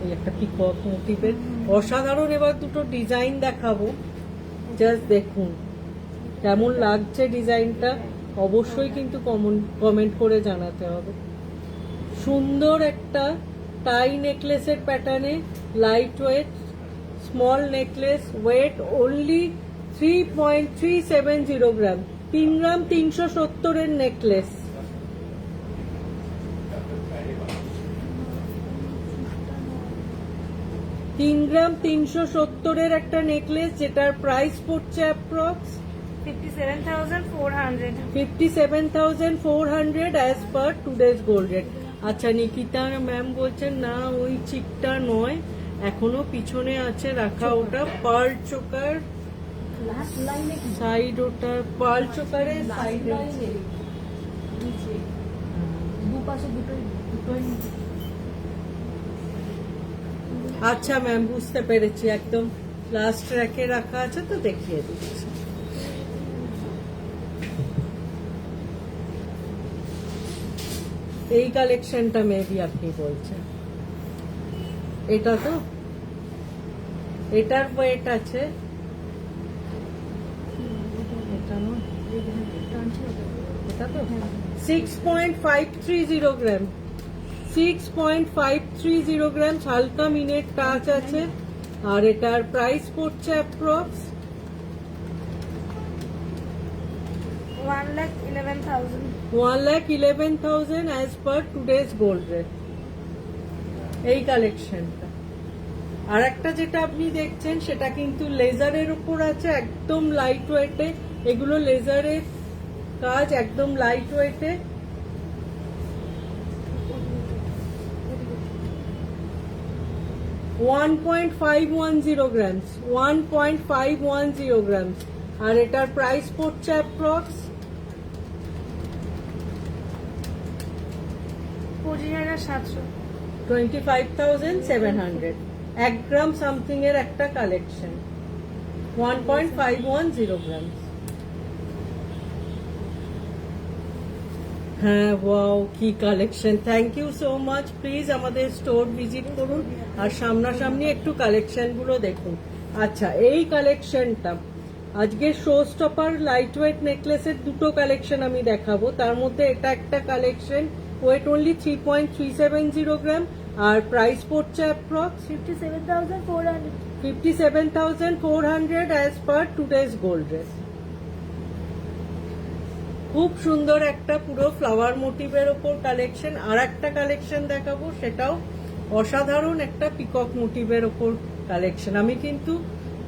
এই একটা পিকক মোটিভের অসাধারণ। এবার দুটো ডিজাইন দেখাবো, জাস্ট দেখুন কেমন লাগছে ডিজাইনটা। অবশ্যই কিন্তু কমেন্ট করে জানাতে হবে। সুন্দর একটা টাই নেকলেসের প্যাটার্নে, light weight small necklace, wait only 3.370 গ্রাম, 3 গ্রাম 370 নেকলেস। তিন গ্রাম 370 একটা নেকলেস, যেটার প্রাইস পড়ছে approx 57,400 57,400 as per today's gold rate. আচ্ছা, নিকিতা ম্যাম বলছেন না ওই চিকটা নয়, এখনো পিছনে আছে রাখা, ওটা পার্ল চোকার লাস্ট লাইনে কি সাইড, ওটা পার্ল চোকারের সাইডে। দুপাশে দুটোই আচ্ছা ম্যাম, বুঝতে পেরেছি, একদম লাস্ট র্যাকে রাখা আছে তো দেখিয়ে দিচ্ছি। এই কালেকশনটা মেবি আপনি বলছেন, এটা তো, এটার ওয়েট আছে, এটা নয়, এটা তো 6.530 গ্রাম, 6.530 গ্রাম, হালকা মিনের টাচ আছে। আর এটার প্রাইস পড়ছে approx 1,11,000 1,11,000 as per today's gold rate. এই কালেকশনটা। আর একটা যেটা আপনি দেখছেন সেটা কিন্তু লেজারের উপর আছে, একদম লাইট ওয়েটে। এগুলো লেজারের কাজ, একদম লাইট ওয়েটে। $1.510 grams, 1.510 grams, আর এটার প্রাইস পড়ছে অ্যাপ্রক্স 25,700 25,700। 1 গ্রাম সামথিং এর একটা কালেকশন, 1.510 grams। হ্যাঁ, ওয়াও, কি collection! Thank you so much. Please আমাদের স্টোর ভিজিট করুন আর সামনাসামনি একটু কালেকশনগুলো দেখুন। আচ্ছা, এই কালেকশনটা আজকে শো স্টপার লাইট ওয়েট নেকলেসের দুটো কালেকশন আমি দেখাবো। তার মধ্যে এটা একটা কালেকশন, ওয়েট অনলি 3.370 গ্রাম আর প্রাইস পড়ছে approx 57,400 57,400 as per today's gold rate. খুব সুন্দর একটা পুরো ফ্লাওয়ার মোটিভের ওপর কালেকশন। আর একটা কালেকশন দেখাবো, সেটাও অসাধারণ একটা পিকক মোটিভের ওপর কালেকশন। আমি কিন্তু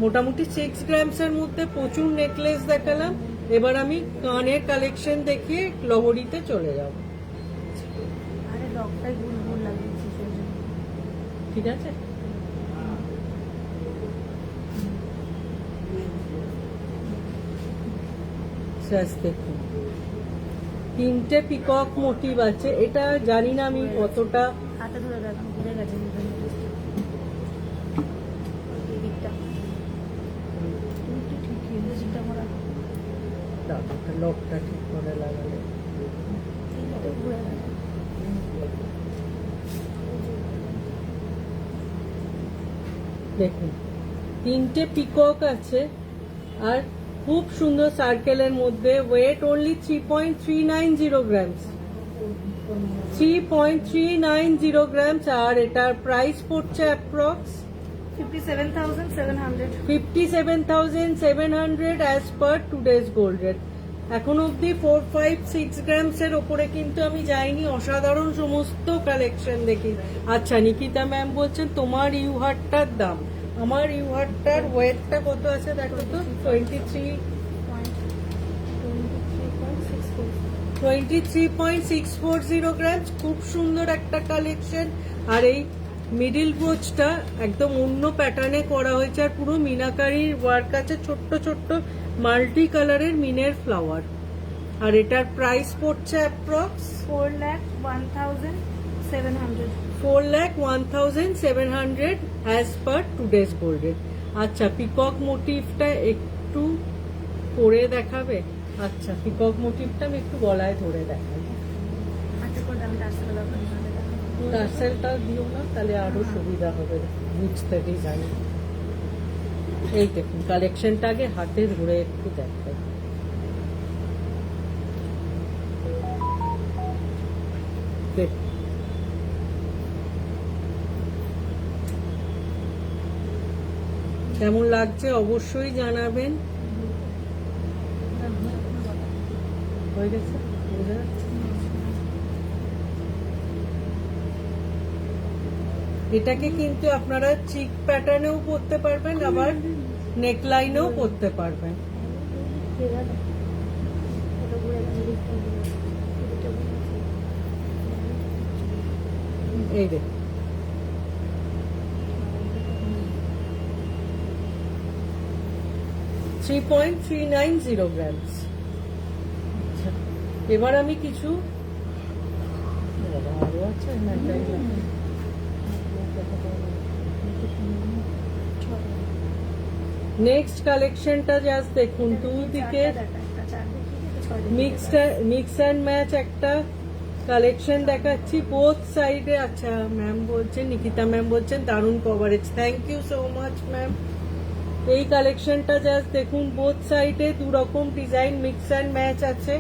মোটামুটি 6 গ্রামসের মধ্যে প্রচুর নেকলেস দেখালাম। এবার আমি কানের কালেকশন দেখিয়ে লহরিতে চলে যাব। আরে লকটাই ভুল ভুল লাগিয়েছি সেজন্য। ঠিক আছে, জাস্ট দেখুন, তিনটে পিকক মোটিভ আছে। এটা জানি না আমি কতটা, হাতে ধরে রাখুন, ভুলে গেছে এই দিকটা। তুমি একটু ঠিক ইংরেজিটা করা, লকটা ঠিক করে লাগালে। এইটা ঘুরে গেছে। দেখুন তিনটে পিকক আছে আর খুব সুন্দর সার্কেলের মধ্যে, ওয়েট অনলি 3.390 গ্রামস, 3.390 গ্রামস। আর এটার প্রাইস পড়ছে approx 57,700। 57,700 as per today's gold rate. এখন অবধি 4-5-6 গ্রামসের ওপরে কিন্তু আমি যাইনি, অসাধারণ সমস্ত কালেকশন দেখি। আচ্ছা নিকিতা ম্যাম বলছেন তোমার ইউহারটার দাম, আমার ইউহারটার ওয়েটটা কত আছে দেখো তো, 23.640 গ্রামস। খুব সুন্দর একটা কালেকশন। আর এই মিডিল ব্রোচটা একদম অন্য প্যাটার্নে করা হয়েছে আর পুরো মিনাকারির ওয়ার্ক আছে, ছোট্ট ছোট্ট মাল্টি কালারের মিনের ফ্লাওয়ার। আর এটার প্রাইস পড়ছে approx 4,01,700। 4,01,700 as per today's gold rate. আচ্ছা পিকক মোটিভটা একটু পরে দেখাবে? আচ্ছা পিকক মোটিভটা আমি একটু গলায় ধরে দেখাই। আচ্ছা করে আমি টার্সেল টার্সেলটা দিও না, তাহলে আরো সুবিধা হবে বুঝতে ডিজাইন। এই দেখুন কালেকশনটা আগে হাতে ধরে একটু দেখাই। দেখুন কেমন লাগছে অবশ্যই জানাবেন। হয়ে গেছে, বোঝা যাচ্ছে? এটাকে কিন্তু আপনারা চিক প্যাটার্নেও পরতে পারবেন, আবার নেকলাইনেও পরতে পারবেন। এই দেখুন $3.390 গ্রামস। আচ্ছা এবার আমি কিছু আরো আছে না, এটাই না। নেক্সট কালেকশনটা জাস্ট দেখুন, দুদিকে মিক্স অ্যান্ড ম্যাচ একটা কালেকশন দেখাচ্ছি বোথ সাইডে। আচ্ছা ম্যাম বলছেন, নিকিতা ম্যাম বলছেন দারুণ coverage, thank you so much ma'am. এই কালেকশনটা জাস্ট দেখুন, বোথ সাইডে দু রকম ডিজাইন মিক্স অ্যান্ড ম্যাচ আছে।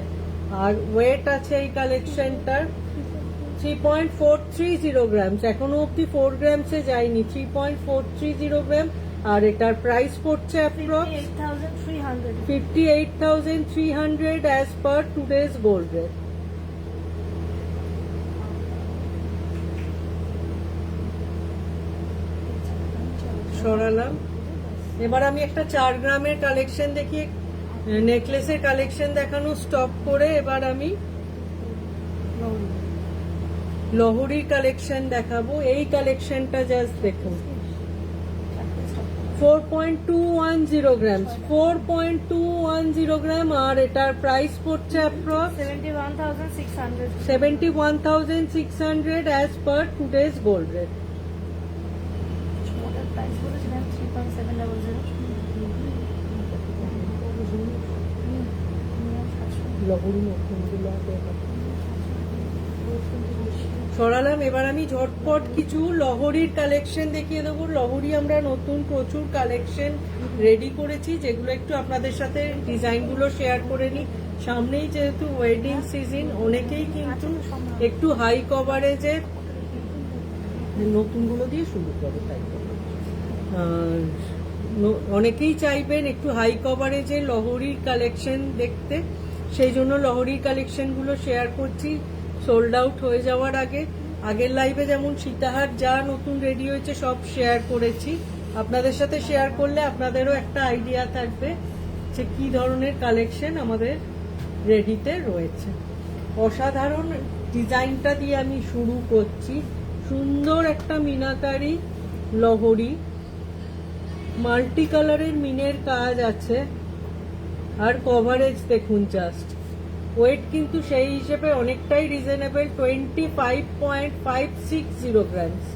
আর ওয়েট আছে এই কালেকশনটার 3.430 গ্রামস, এখনো অব্দি 4 গ্রামসে যায়নি, 3.430 গ্রাম। আর এটার প্রাইস পড়ছে approx 58,300 as per today's gold rate. সরালাম। এবার আমি একটা 4 গ্রামের কালেকশন দেখি, নেকলেসের কালেকশন দেখানো স্টপ করে এবার আমি লহরির কালেকশন দেখাবো। এই কালেকশনটা জাস্ট দেখুন, 4.210 গ্রামস, 4.210 গ্রাম। আর এটার প্রাইস পড়ছে approx 71,600 as per today's gold rate. সরালাম। এবার আমি ঝটপট কিছু লহরির কালেকশন দেখিয়ে দেবো। লহরি আমরা নতুন প্রচুর কালেকশন রেডি করেছি, যেগুলো একটু আপনাদের সাথে ডিজাইনগুলো শেয়ার করে নিই। সামনেই যেহেতু ওয়েডিং সিজন, অনেকেই কিন্তু একটু হাই কভারেজের, নতুনগুলো দিয়ে শুরু করে তাই অনেকেই চাইবেন একটু হাই কভারেজের লহরির কালেকশন দেখতে, সেই জন্য লহরির কালেকশনগুলো শেয়ার করছি সোল্ড আউট হয়ে যাওয়ার আগে। আগের লাইভে যেমন সীতাহার যা নতুন রেডি হয়েছে সব শেয়ার করেছি, আপনাদের সাথে শেয়ার করলে আপনাদেরও একটা আইডিয়া থাকবে যে কি ধরনের কালেকশন আমাদের রেডিতে রয়েছে। অসাধারণ ডিজাইনটা দিয়ে আমি শুরু করছি। সুন্দর একটা মিনাকারি লহরি, মাল্টি কালারের মিনের কাজ আছে। আর কভারেজ দেখুন জাস্ট, ওয়েট কিন্তু সেই হিসেবে অনেকটাই রিজনেবল, 25.560 গ্রামস,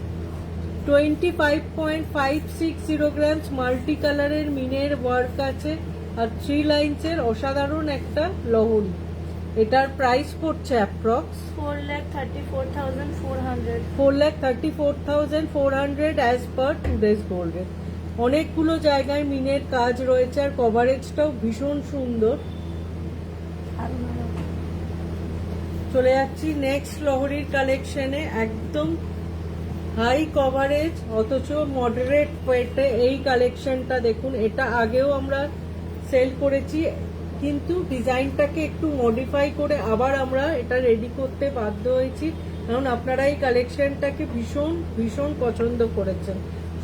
25.560 গ্রামস। মাল্টি কালারের মিনের ওয়ার্ক আছে আর 3 লাইন্সের অসাধারণ একটা লহরি। এটার প্রাইস পড়ছে approx 4,34,400। 4,34,400 as per today's gold rate. অনেকগুলো জায়গায় মিনের কাজ রয়েছে আর কভারেজটাও ভীষণ সুন্দর। চলে যাচ্ছি নেক্সট লহরির কালেকশনে। একদম হাই কভারেজ অথচ মডারেট ওয়েটে এই কালেকশনটা দেখুন। এটা আগেও আমরা সেল করেছি, কিন্তু ডিজাইনটাকে একটু মডিফাই করে আবার আমরা এটা রেডি করতে বাধ্য হয়েছি, কারণ আপনারা এই কালেকশনটাকে ভীষণ ভীষণ পছন্দ করেছেন।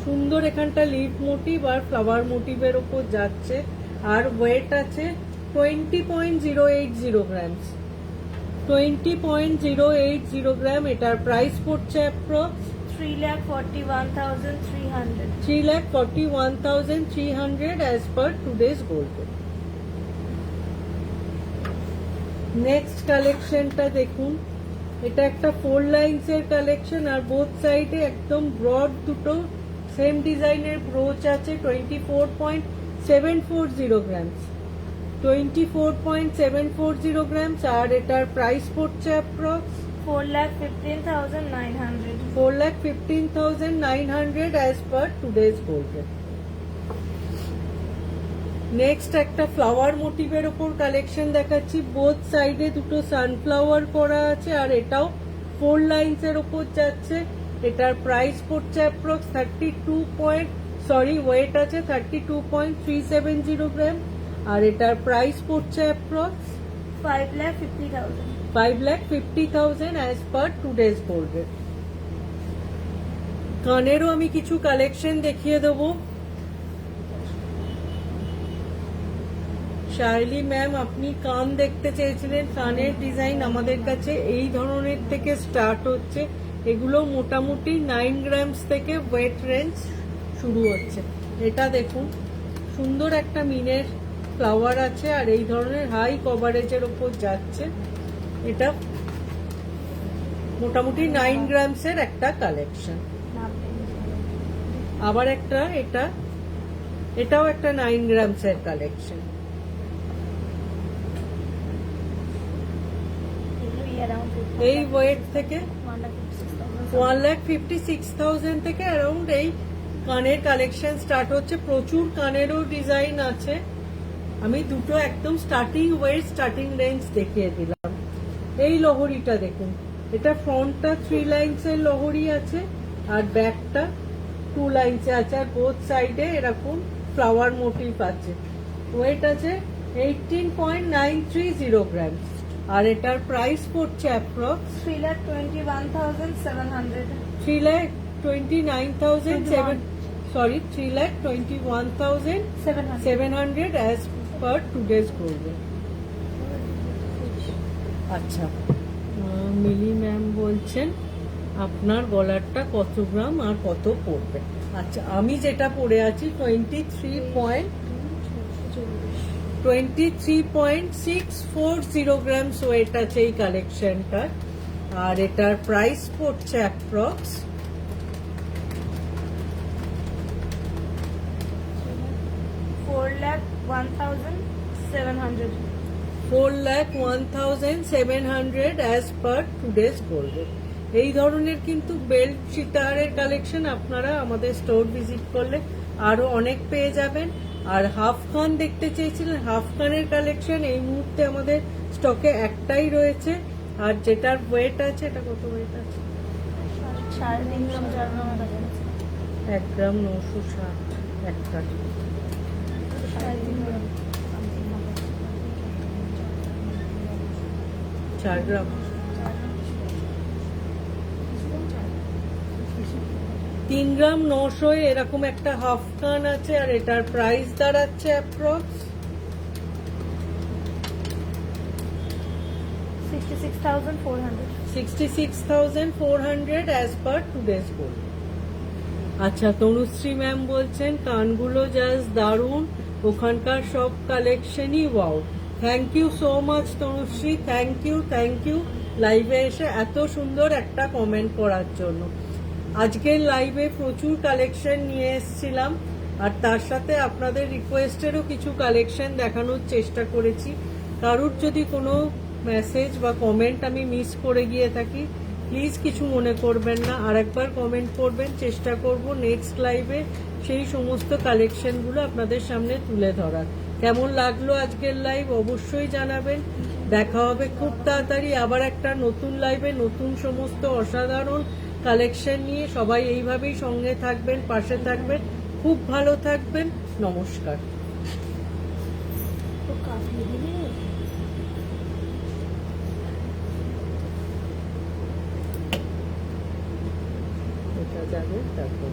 সুন্দর এখানটা লিভ মোটিভ আর ফ্লাওয়ার মোটিভের ওপর যাচ্ছে, আর ওয়েট আছে 20.080 গ্রামস। 20.080 গ্রাম। এটার প্রাইস পড়ছে approx 3,41,300. 3,41,300 as per today's gold rate. Next কালেকশনটা দেখুন। এটা একটা 4 লাইনস এর কালেকশন, আর বোথ সাইডে একদম ব্রড দুটো সেম ডিজাইনের ব্রোচ আছে। 24.740 গ্রামস। 24.740 গ্রামস। আর এটার প্রাইস পড়ছে approx 4,15,900. 4,15,900 as per today's gold rate. Next একটা ফ্লাওয়ার মোটিভের ওপর কালেকশন দেখাচ্ছি। বোথ সাইডে দুটো সানফ্লাওয়ার করা আছে, আর এটাও 4 লাইনস এর ওপর যাচ্ছে। এটার প্রাইস পড়ছে অ্যাপ্রক্স ওয়েট আছে 32.370 গ্রাম, আর এটার প্রাইস পড়ছে approx 5,50,000. 5,50,000 as per today's gold rate. কানেরও আমি কিছু কালেকশন দেখিয়ে দেবো। শার্লি ম্যাম, আপনি কান দেখতে চেয়েছিলেন। কানের ডিজাইন আমাদের কাছে এই ধরনের থেকে স্টার্ট হচ্ছে। এগুলো মোটামুটি 9 গ্রামস থেকে ওয়েট রেঞ্জ শুরু হচ্ছে। এটা দেখুন, সুন্দর একটা মিনের ফ্লাওয়ার আছে, আর এই ধরনের হাই কভারেজের ওপর যাচ্ছে। এটা মোটামুটি 9 গ্রামসের একটা কালেকশন। আবার একটা এটাও একটা 9 গ্রামসের কালেকশন। এই ওয়েট থেকে 1,56,000 থেকে অ্যারাউন্ড এই কানের কালেকশন স্টার্ট হচ্ছে। প্রচুর কানেরও ডিজাইন আছে। আমি দুটো একদম স্টার্টিং ওয়েট স্টার্টিং রেঞ্জ দেখিয়ে দিলাম। এই লহরিটা দেখুন, এটা ফ্রন্টটা 3 লাইনস এর লহরি আছে, আর ব্যাকটা 2 লাইনস আছে, আর বোথ সাইডে এরকম ফ্লাওয়ার মোটিভ আছে। ওয়েট আছে 18.930 গ্রাম, আর এটার প্রাইস পড়ছে approx 3,21,700. 3,21,700 as per today's gold rate. আচ্ছা, মিলি ম্যাম বলছেন আপনার গলারটা কত গ্রাম আর কত পড়বে। আচ্ছা, আমি যেটা পড়ে আছি 23.640 গ্রামস ওয়েট আছে এই কালেকশনটা, আর এটার প্রাইস পড়ছে approx 4,01,700. 4,01,700 as per today's gold rate. এই ধরনের কিন্তু বেল্ট সীতাহারের কালেকশন আপনারা আমাদের স্টোর ভিজিট করলে আরো অনেক পেয়ে যাবেন। আর হাফ খান দেখতে চেয়েছিলেন, হাফ খানের কালেকশন এই মুহূর্তে আমাদের স্টকে একটাই রয়েছে, আর যেটার ওয়েট আছে, এটা কত ওয়েট আছে? 3.5 গ্রাম 4 গ্রাম আছে। 1 গ্রাম 960 একটা। 3.5 গ্রাম। 4 গ্রাম 3 গ্রাম 900 এরকম একটা হাফ কান আছে, আর এটার প্রাইস দাঁড়াচ্ছে approx 66,400. 66,400 as per today's gold. আচ্ছা, তনুশ্রী ম্যাম বলছেন কানগুলো জাস্ট দারুণ, ওখানকার সব কালেকশনই wow. Thank you so much Tanushree, thank you লাইভে এসে এত সুন্দর একটা কমেন্ট করার জন্য। আজকের লাইভে প্রচুর কালেকশন নিয়ে এসেছিলাম, আর তার সাথে আপনাদের রিকোয়েস্টেরও কিছু কালেকশন দেখানোর চেষ্টা করেছি। কারুর যদি কোনো মেসেজ বা কমেন্ট আমি মিস করে গিয়ে থাকি, প্লিজ কিছু মনে করবেন না, আরেকবার কমেন্ট করবেন। চেষ্টা করব নেক্সট লাইভে সেই সমস্ত কালেকশনগুলো আপনাদের সামনে তুলে ধরা। কেমন লাগলো আজকের লাইভ অবশ্যই জানাবেন। দেখা হবে খুব তাড়াতাড়ি আবার একটা নতুন লাইভে নতুন সমস্ত অসাধারণ কালেকশন নিয়ে। সবাই এইভাবেই সঙ্গে থাকবেন, পাশে থাকবেন, খুব ভালো থাকবেন। নমস্কার। তো কাটিয়ে দিবি। এটা যাবে তারপর